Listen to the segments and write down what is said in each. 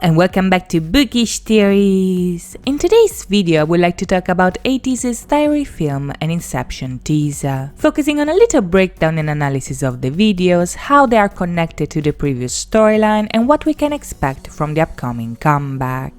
and welcome back to Bookish Theories! In today's video I would like to talk about 80s' diary film and Inception teaser, focusing on a little breakdown and analysis of the videos, how they are connected to the previous storyline and what we can expect from the upcoming comeback.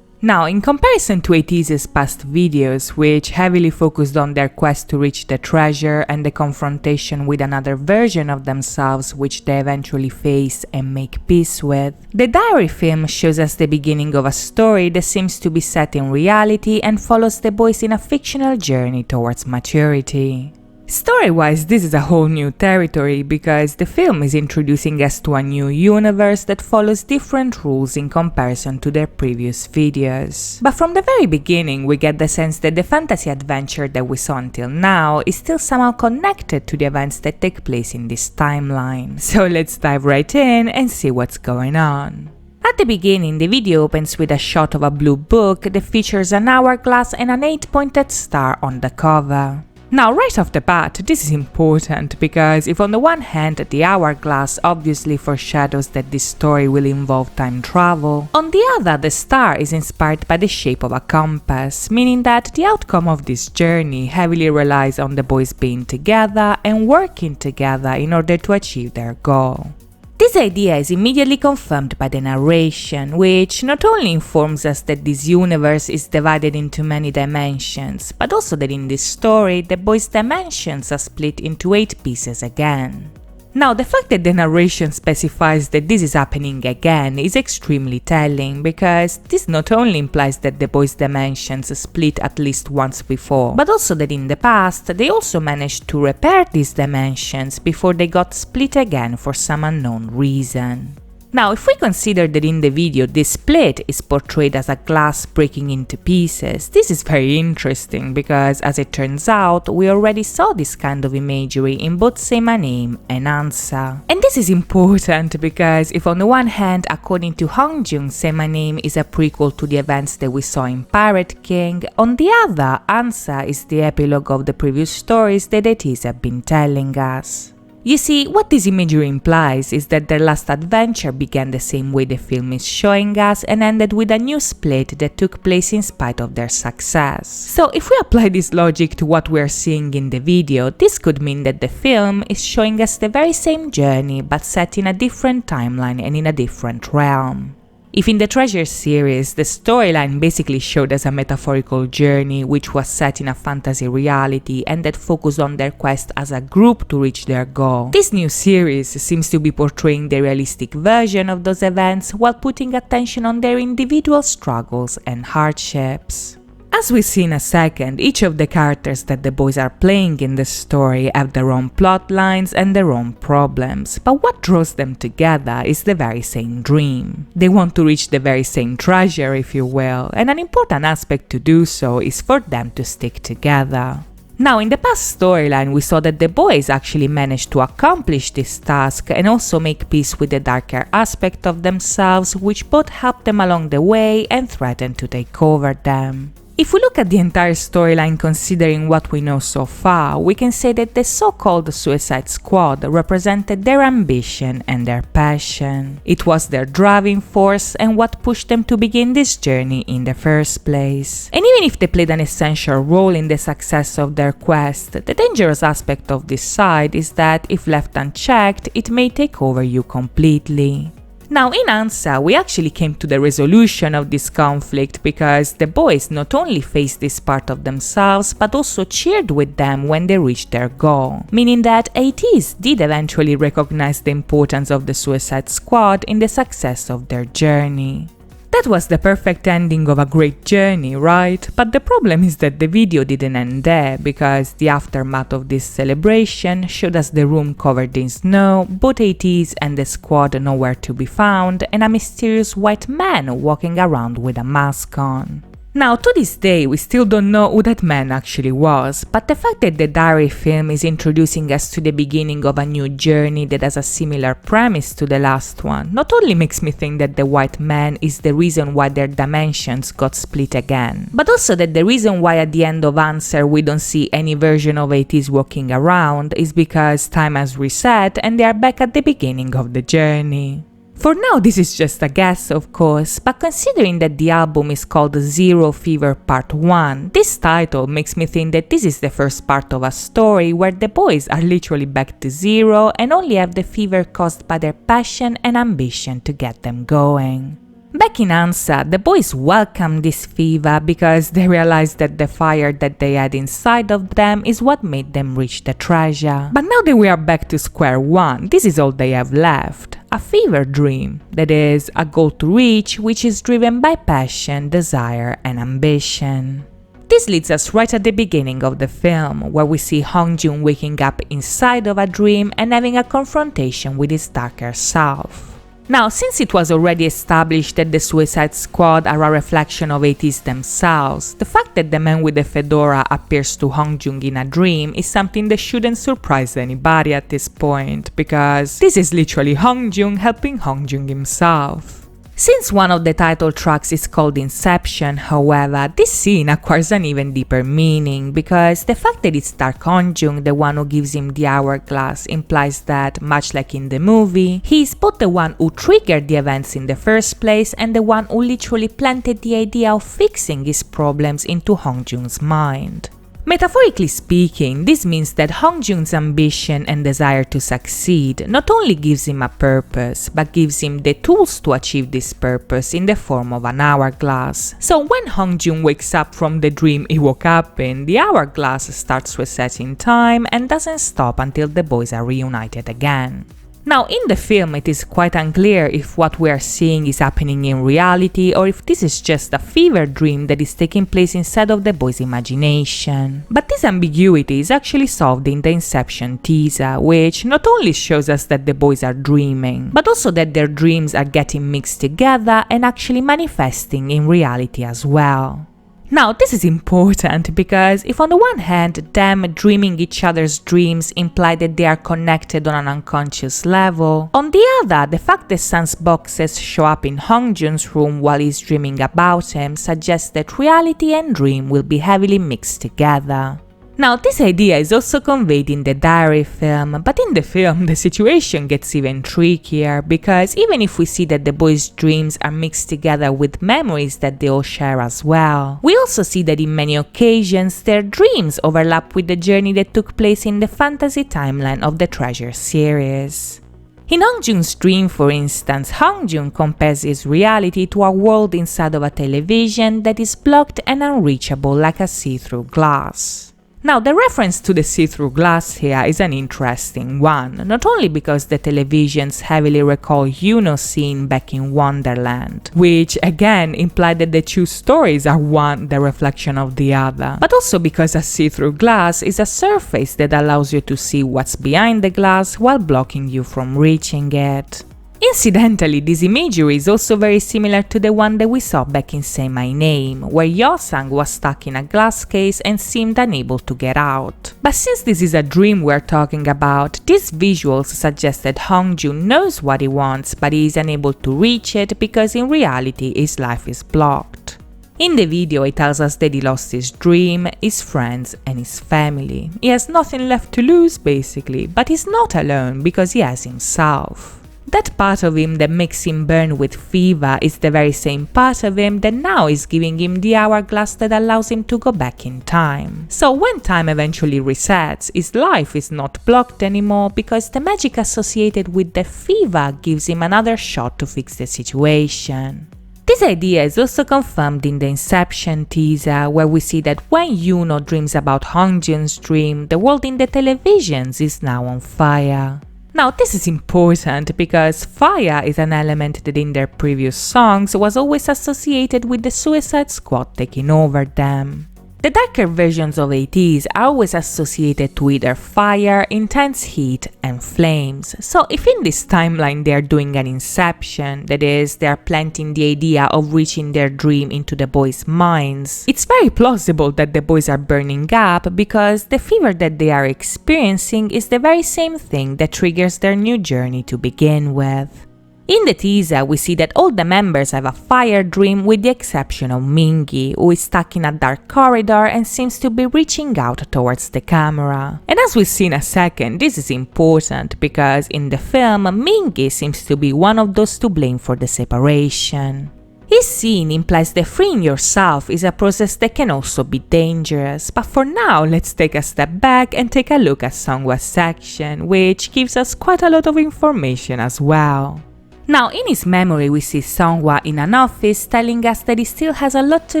Now, in comparison to 80s' past videos, which heavily focused on their quest to reach the treasure and the confrontation with another version of themselves which they eventually face and make peace with, the diary film shows us the beginning of a story that seems to be set in reality and follows the boys in a fictional journey towards maturity. Story-wise, this is a whole new territory because the film is introducing us to a new universe that follows different rules in comparison to their previous videos. But from the very beginning, we get the sense that the fantasy adventure that we saw until now is still somehow connected to the events that take place in this timeline. So let's dive right in and see what's going on. At the beginning, the video opens with a shot of a blue book that features an hourglass and an 8-pointed star on the cover. Now, right off the bat, this is important because if on the one hand the hourglass obviously foreshadows that this story will involve time travel, on the other the star is inspired by the shape of a compass, meaning that the outcome of this journey heavily relies on the boys being together and working together in order to achieve their goal. This idea is immediately confirmed by the narration, which not only informs us that this universe is divided into many dimensions, but also that in this story, the boys' dimensions are split into 8 pieces again. Now, the fact that the narration specifies that this is happening again is extremely telling because this not only implies that the boys' dimensions split at least once before, but also that in the past they also managed to repair these dimensions before they got split again for some unknown reason. Now, if we consider that in the video this split is portrayed as a glass breaking into pieces, this is very interesting because, as it turns out, we already saw this kind of imagery in both Say My Name and Ansa. And this is important because if on the one hand, according to Hong Joong, Say My Name is a prequel to the events that we saw in Pirate King, on the other, Ansa is the epilogue of the previous stories that ATEEZ have been telling us. You see, what this imagery implies is that their last adventure began the same way the film is showing us and ended with a new split that took place in spite of their success. So if we apply this logic to what we are seeing in the video, this could mean that the film is showing us the very same journey but set in a different timeline and in a different realm. If in the Treasure series, the storyline basically showed us a metaphorical journey which was set in a fantasy reality and that focused on their quest as a group to reach their goal, this new series seems to be portraying the realistic version of those events while putting attention on their individual struggles and hardships. As we see in a second, each of the characters that the boys are playing in the story have their own plot lines and their own problems, but what draws them together is the very same dream. They want to reach the very same treasure, if you will, and an important aspect to do so is for them to stick together. Now, in the past storyline, we saw that the boys actually managed to accomplish this task and also make peace with the darker aspect of themselves, which both helped them along the way and threatened to take over them. If we look at the entire storyline considering what we know so far, we can say that the so-called Suicide Squad represented their ambition and their passion. It was their driving force and what pushed them to begin this journey in the first place. And even if they played an essential role in the success of their quest, the dangerous aspect of this side is that if left unchecked, it may take over you completely. Now, in Ansa, we actually came to the resolution of this conflict because the boys not only faced this part of themselves but also cheered with them when they reached their goal, meaning that ATEEZ did eventually recognize the importance of the Suicide Squad in the success of their journey. That was the perfect ending of a great journey, right? But the problem is that the video didn't end there because the aftermath of this celebration showed us the room covered in snow, both ATEEZ and the squad nowhere to be found, and a mysterious white man walking around with a mask on. Now, to this day, we still don't know who that man actually was, but the fact that the diary film is introducing us to the beginning of a new journey that has a similar premise to the last one not only makes me think that the white man is the reason why their dimensions got split again, but also that the reason why at the end of Answer we don't see any version of ATEEZ walking around is because time has reset and they are back at the beginning of the journey. For now, this is just a guess, of course, but considering that the album is called Zero Fever Part 1, this title makes me think that this is the first part of a story where the boys are literally back to zero and only have the fever caused by their passion and ambition to get them going. Back in Ansa, the boys welcome this fever because they realize that the fire that they had inside of them is what made them reach the treasure. But now that we are back to square one, this is all they have left. A fever dream, that is, a goal to reach which is driven by passion, desire and ambition. This leads us right at the beginning of the film, where we see Hongjun waking up inside of a dream and having a confrontation with his darker self. Now, since it was already established that the Suicide Squad are a reflection of 80s themselves, the fact that the man with the fedora appears to Hongjun in a dream is something that shouldn't surprise anybody at this point, because this is literally Hongjun helping Hongjun himself. Since one of the title tracks is called Inception, however, this scene acquires an even deeper meaning because the fact that it's Dark Hongjun, the one who gives him the hourglass, implies that, much like in the movie, he is both the one who triggered the events in the first place and the one who literally planted the idea of fixing his problems into Hongjun's mind. Metaphorically speaking, this means that Hongjun's ambition and desire to succeed not only gives him a purpose, but gives him the tools to achieve this purpose in the form of an hourglass. So when Hongjun wakes up from the dream he woke up in, the hourglass starts resetting time and doesn't stop until the boys are reunited again. Now, in the film, it is quite unclear if what we are seeing is happening in reality or if this is just a fever dream that is taking place inside of the boys' imagination. But this ambiguity is actually solved in the Inception teaser, which not only shows us that the boys are dreaming, but also that their dreams are getting mixed together and actually manifesting in reality as well. Now, this is important because if on the one hand, them dreaming each other's dreams imply that they are connected on an unconscious level, on the other, the fact that Sun's boxes show up in Hongjun's room while he's dreaming about him suggests that reality and dream will be heavily mixed together. Now, this idea is also conveyed in the diary film, but in the film the situation gets even trickier because even if we see that the boys' dreams are mixed together with memories that they all share as well, we also see that in many occasions their dreams overlap with the journey that took place in the fantasy timeline of the Treasure series. In Hongjun's dream, for instance, Hongjun compares his reality to a world inside of a television that is blocked and unreachable like a see-through glass. Now, the reference to the see-through glass here is an interesting one, not only because the televisions heavily recall Yuno's scene back in Wonderland, which again implied that the two stories are one the reflection of the other, but also because a see-through glass is a surface that allows you to see what's behind the glass while blocking you from reaching it. Incidentally, this imagery is also very similar to the one that we saw back in Say My Name, where Yosang was stuck in a glass case and seemed unable to get out. But since this is a dream we're talking about, these visuals suggest that Hongjun knows what he wants, but he is unable to reach it because in reality his life is blocked. In the video, it tells us that he lost his dream, his friends and his family. He has nothing left to lose basically, but he's not alone because he has himself. That part of him that makes him burn with fever is the very same part of him that now is giving him the hourglass that allows him to go back in time. So when time eventually resets, his life is not blocked anymore because the magic associated with the fever gives him another shot to fix the situation. This idea is also confirmed in the Inception teaser, where we see that when Yuno dreams about Hongjun's dream, the world in the televisions is now on fire. Now, this is important because fire is an element that in their previous songs was always associated with the Suicide Squad taking over them. The darker versions of ATs are always associated to either fire, intense heat, and flames. So if in this timeline they are doing an inception, that is, they are planting the idea of reaching their dream into the boys' minds, it's very plausible that the boys are burning up because the fever that they are experiencing is the very same thing that triggers their new journey to begin with. In the teaser, we see that all the members have a fire dream with the exception of Mingi, who is stuck in a dark corridor and seems to be reaching out towards the camera. And as we'll see in a second, this is important because in the film, Mingi seems to be one of those to blame for the separation. His scene implies that freeing yourself is a process that can also be dangerous, but for now let's take a step back and take a look at Seonghwa's section, which gives us quite a lot of information as well. Now, in his memory, we see Seonghwa in an office telling us that he still has a lot to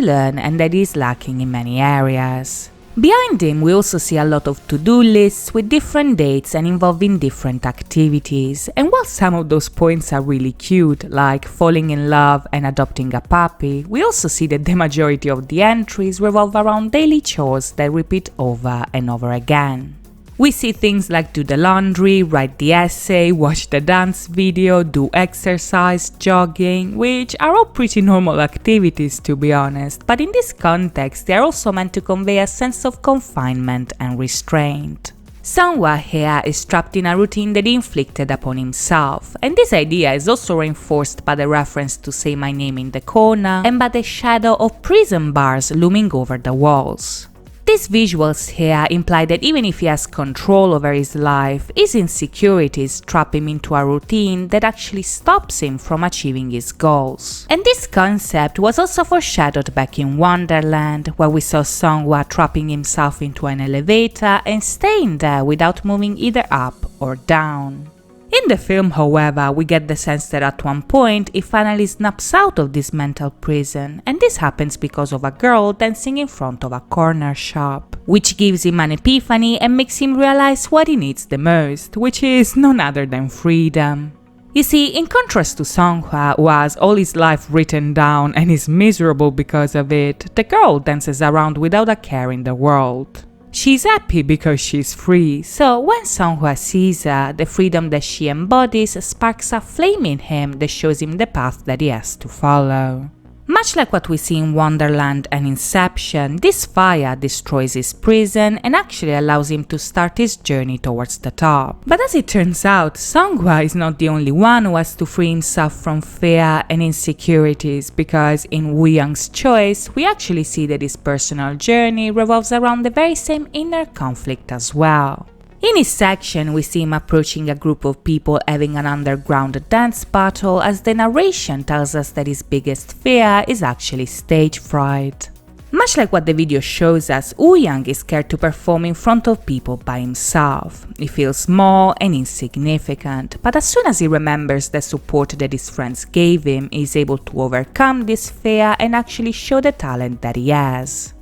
learn and that he is lacking in many areas. Behind him, we also see a lot of to-do lists with different dates and involving different activities. And while some of those points are really cute, like falling in love and adopting a puppy, we also see that the majority of the entries revolve around daily chores that repeat over and over again. We see things like do the laundry, write the essay, watch the dance video, do exercise, jogging, which are all pretty normal activities to be honest, but in this context they are also meant to convey a sense of confinement and restraint. Seonghwa here is trapped in a routine that he inflicted upon himself, and this idea is also reinforced by the reference to Say My Name in the Corner and by the shadow of prison bars looming over the walls. These visuals here imply that even if he has control over his life, his insecurities trap him into a routine that actually stops him from achieving his goals. And this concept was also foreshadowed back in Wonderland, where we saw Seonghwa trapping himself into an elevator and staying there without moving either up or down. In the film, however, we get the sense that at one point he finally snaps out of this mental prison, and this happens because of a girl dancing in front of a corner shop, which gives him an epiphany and makes him realize what he needs the most, which is none other than freedom. You see, in contrast to Seonghwa, who has all his life written down and is miserable because of it, the girl dances around without a care in the world. She's happy because she's free, so when Seonghwa sees her, the freedom that she embodies sparks a flame in him that shows him the path that he has to follow. Much like what we see in Wonderland and Inception, this fire destroys his prison and actually allows him to start his journey towards the top. But as it turns out, Seonghwa is not the only one who has to free himself from fear and insecurities, because in Woo-young's choice, we actually see that his personal journey revolves around the very same inner conflict as well. In his section, we see him approaching a group of people having an underground dance battle, as the narration tells us that his biggest fear is actually stage fright. Much like what the video shows us, Woo-young is scared to perform in front of people by himself. He feels small and insignificant, but as soon as he remembers the support that his friends gave him, he is able to overcome this fear and actually show the talent that he has.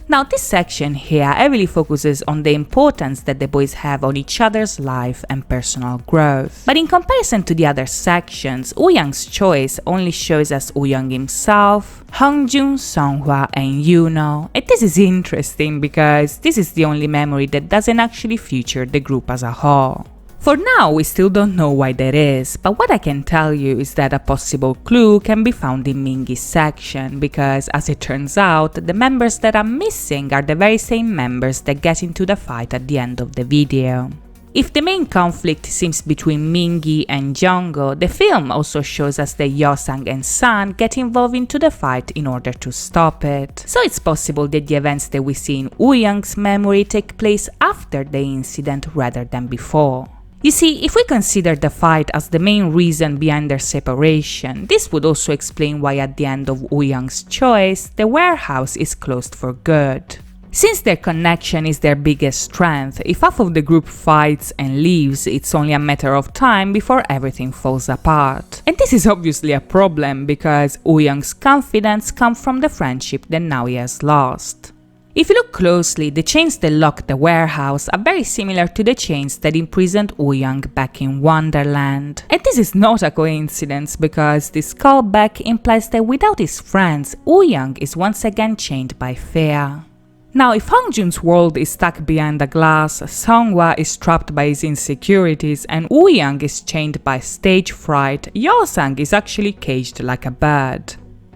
Now, this section here heavily focuses on the importance that the boys have on each other's life and personal growth. But in comparison to the other sections, Woo-young's choice only shows us Woo-young himself, Hongjoong, Seonghwa, and Yuno. And this is interesting because this is the only memory that doesn't actually feature the group as a whole. For now, we still don't know why that is, but what I can tell you is that a possible clue can be found in Mingi's section, because as it turns out, the members that are missing are the very same members that get into the fight at the end of the video. If the main conflict seems between Mingi and Jongho, the film also shows us that Yeosang and San get involved into the fight in order to stop it. So it's possible that the events that we see in Woo-young's memory take place after the incident rather than before. You see, if we consider the fight as the main reason behind their separation, this would also explain why at the end of Woo-young's choice, the warehouse is closed for good. Since their connection is their biggest strength, if half of the group fights and leaves, it's only a matter of time before everything falls apart. And this is obviously a problem because Woo-young's confidence comes from the friendship that now he has lost. If you look closely, the chains that lock the warehouse are very similar to the chains that imprisoned Woo-young back in Wonderland. And this is not a coincidence because this callback implies that without his friends, Woo-young is once again chained by fear. Now, if Hongjoong's world is stuck behind a glass, Seonghwa is trapped by his insecurities, and Woo-young is chained by stage fright, Yeosang is actually caged like a bird.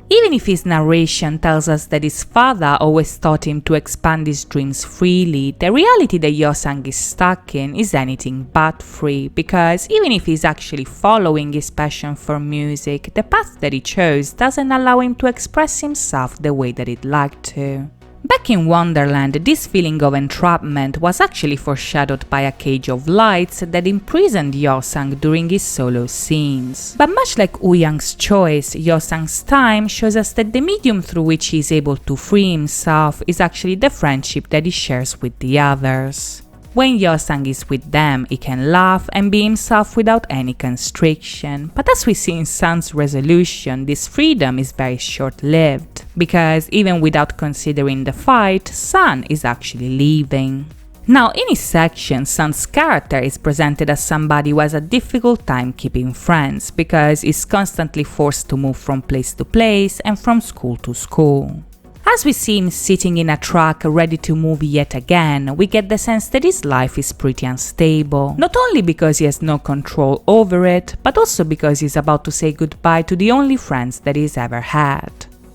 Even if his narration tells us that his father always taught him to expand his dreams freely, the reality that Yeosang is stuck in is anything but free, because even if he's actually following his passion for music, the path that he chose doesn't allow him to express himself the way that he'd like to. Back in Wonderland, this feeling of entrapment was actually foreshadowed by a cage of lights that imprisoned Yeosang during his solo scenes. But much like Woo-young's choice, Yeosang's time shows us that the medium through which he is able to free himself is actually the friendship that he shares with the others. When Yeosang is with them, he can laugh and be himself without any constriction, but as we see in Sun's resolution, this freedom is very short-lived, because even without considering the fight, Sun is actually leaving. Now, in his section, Sun's character is presented as somebody who has a difficult time keeping friends, because he's constantly forced to move from place to place and from school to school. As we see him sitting in a truck ready to move yet again, we get the sense that his life is pretty unstable, not only because he has no control over it, but also because he's about to say goodbye to the only friends that he's ever had.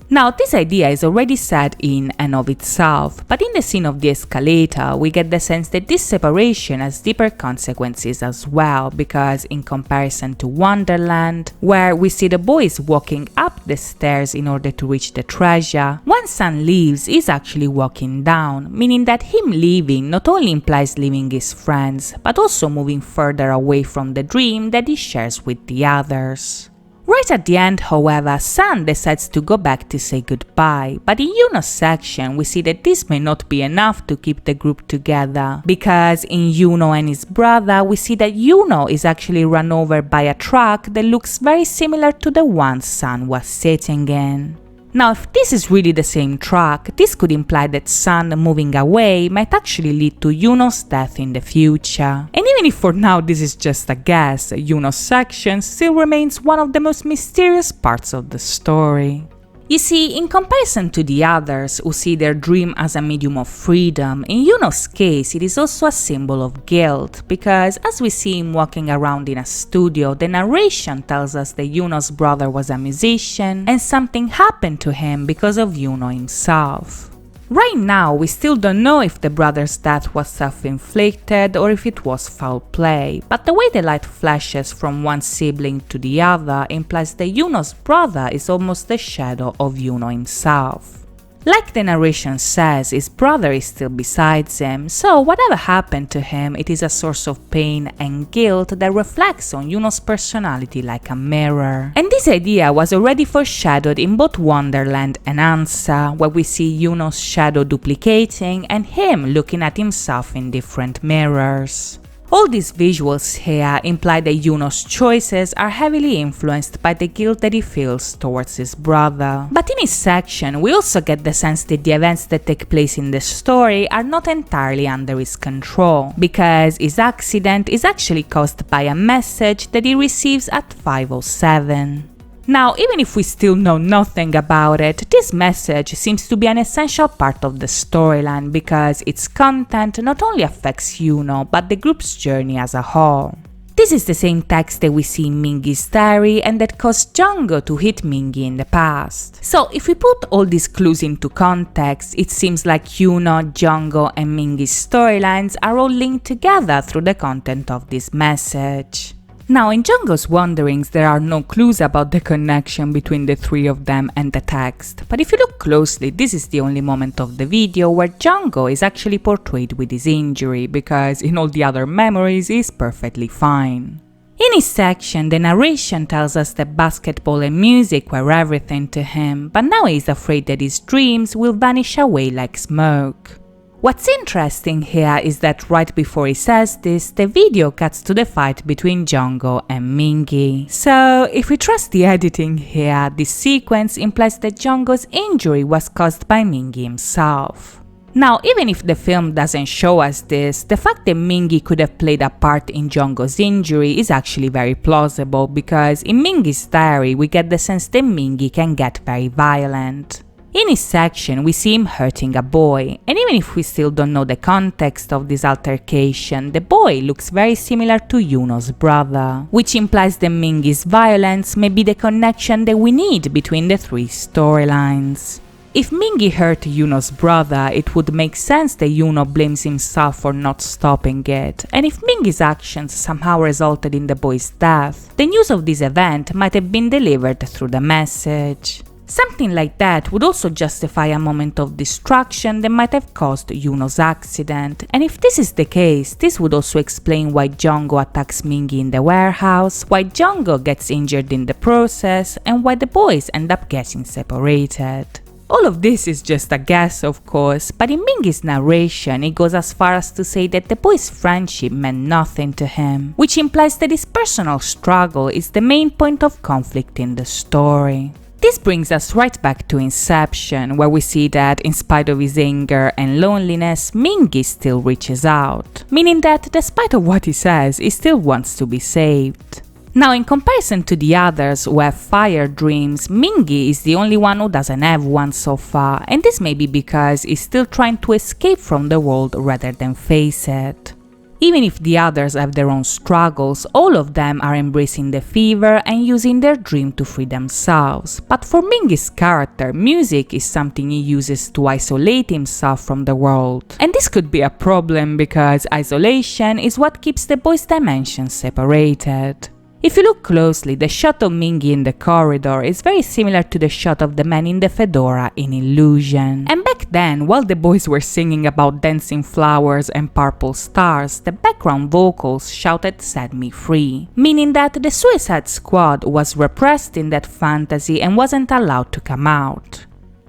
Now, this idea is already sad in and of itself, but in the scene of the escalator, we get the sense that this separation has deeper consequences as well, because in comparison to Wonderland, where we see the boys walking up the stairs in order to reach the treasure, when Sun leaves, he's actually walking down, meaning that him leaving not only implies leaving his friends, but also moving further away from the dream that he shares with the others. Right at the end, however, Sun decides to go back to say goodbye, but in Yuno's section we see that this may not be enough to keep the group together, because in Yuno and his brother we see that Yuno is actually run over by a truck that looks very similar to the one Sun was sitting in. Now, if this is really the same truck, this could imply that Sun moving away might actually lead to Yuno's death in the future. And even if for now this is just a guess, Yuno's section still remains one of the most mysterious parts of the story. You see, in comparison to the others who see their dream as a medium of freedom, in Yuno's case it is also a symbol of guilt, because as we see him walking around in a studio, the narration tells us that Yuno's brother was a musician and something happened to him because of Yuno himself. Right now, we still don't know if the brother's death was self-inflicted or if it was foul play, but the way the light flashes from one sibling to the other implies that Yuno's brother is almost the shadow of Yuno himself. Like the narration says, his brother is still beside him, so whatever happened to him, it is a source of pain and guilt that reflects on Yuno's personality like a mirror. And this idea was already foreshadowed in both Wonderland and Ansa, where we see Yuno's shadow duplicating and him looking at himself in different mirrors. All these visuals here imply that Yuno's choices are heavily influenced by the guilt that he feels towards his brother. But in his section, we also get the sense that the events that take place in the story are not entirely under his control, because his accident is actually caused by a message that he receives at 5:07. Now, even if we still know nothing about it, this message seems to be an essential part of the storyline, because its content not only affects Yuno, but the group's journey as a whole. This is the same text that we see in Mingi's diary and that caused Jungho to hit Mingi in the past. So if we put all these clues into context, it seems like Yuno, Jungho and Mingi's storylines are all linked together through the content of this message. Now, in Jungho's wanderings, there are no clues about the connection between the three of them and the text, but if you look closely, this is the only moment of the video where Jungho is actually portrayed with his injury, because in all the other memories he's perfectly fine. In his section, the narration tells us that basketball and music were everything to him, but now he's afraid that his dreams will vanish away like smoke. What's interesting here is that right before he says this, the video cuts to the fight between Jungho and Mingi. So, if we trust the editing here, this sequence implies that Jungho's injury was caused by Mingi himself. Now, even if the film doesn't show us this, the fact that Mingi could have played a part in Jungho's injury is actually very plausible, because in Mingi's diary we get the sense that Mingi can get very violent. In his section, we see him hurting a boy, and even if we still don't know the context of this altercation, the boy looks very similar to Yuno's brother, which implies that Mingi's violence may be the connection that we need between the three storylines. If Mingi hurt Yuno's brother, it would make sense that Yuno blames himself for not stopping it, and if Mingi's actions somehow resulted in the boy's death, the news of this event might have been delivered through the message. Something like that would also justify a moment of destruction that might have caused Yuno's accident, and if this is the case, this would also explain why Jongo attacks Mingi in the warehouse, why Jongo gets injured in the process, and why the boys end up getting separated. All of this is just a guess, of course, but in Mingi's narration it goes as far as to say that the boy's friendship meant nothing to him, which implies that his personal struggle is the main point of conflict in the story. This brings us right back to Inception, where we see that in spite of his anger and loneliness, Mingi still reaches out, meaning that despite of what he says, he still wants to be saved. Now, in comparison to the others who have fire dreams, Mingi is the only one who doesn't have one so far, and this may be because he's still trying to escape from the world rather than face it. Even if the others have their own struggles, all of them are embracing the fever and using their dream to free themselves. But for Mingi's character, music is something he uses to isolate himself from the world. And this could be a problem because isolation is what keeps the boys' dimensions separated. If you look closely, the shot of Mingi in the corridor is very similar to the shot of the man in the fedora in Illusion. And back then, while the boys were singing about dancing flowers and purple stars, the background vocals shouted "Set me free," meaning that the Suicide Squad was repressed in that fantasy and wasn't allowed to come out.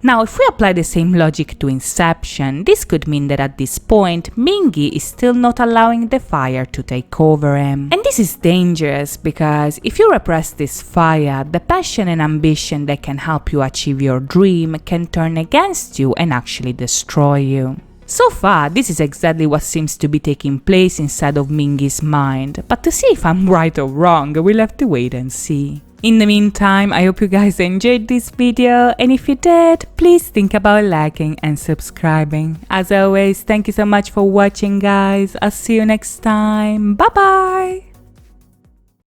Now, if we apply the same logic to Inception, this could mean that at this point, Mingi is still not allowing the fire to take over him. And this is dangerous because if you repress this fire, the passion and ambition that can help you achieve your dream can turn against you and actually destroy you. So far, this is exactly what seems to be taking place inside of Mingi's mind, but to see if I'm right or wrong, we'll have to wait and see. In the meantime, I hope you guys enjoyed this video, and if you did, please think about liking and subscribing. As always, thank you so much for watching, guys. I'll see you next time. Bye bye!